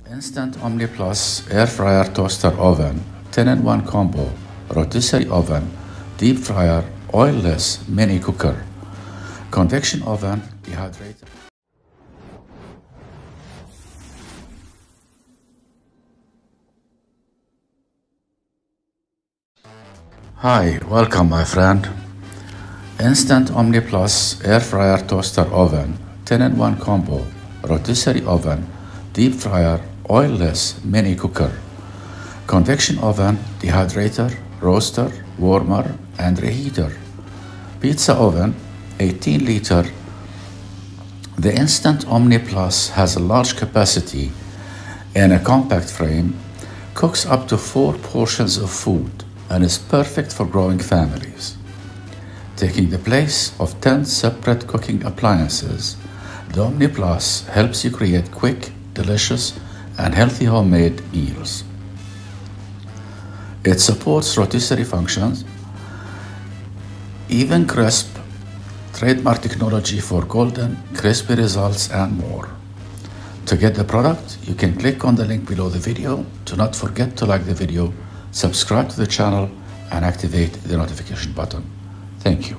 Instant Omni Plus Air Fryer Toaster Oven, 10-in-1 combo, rotisserie oven, deep fryer, oilless mini cooker, convection oven, dehydrator. Hi, welcome my friend. Instant Omni Plus Air Fryer Toaster Oven, 10-in-1 combo, rotisserie oven, deep fryer, oilless mini cooker, convection oven, dehydrator, roaster, warmer, and reheater, pizza oven, 18 liter. The Instant Omni Plus has a large capacity and a compact frame, cooks up to 4 portions of food, and is perfect for growing families. Taking the place of 10 separate cooking appliances, the Omni Plus helps you create quick, delicious, and healthy homemade meals. It supports rotisserie functions, even crisp, trademark technology for golden, crispy results, and more. To get the product, you can click on the link below the video. Do not forget to like the video, subscribe to the channel, and activate the notification button. Thank you.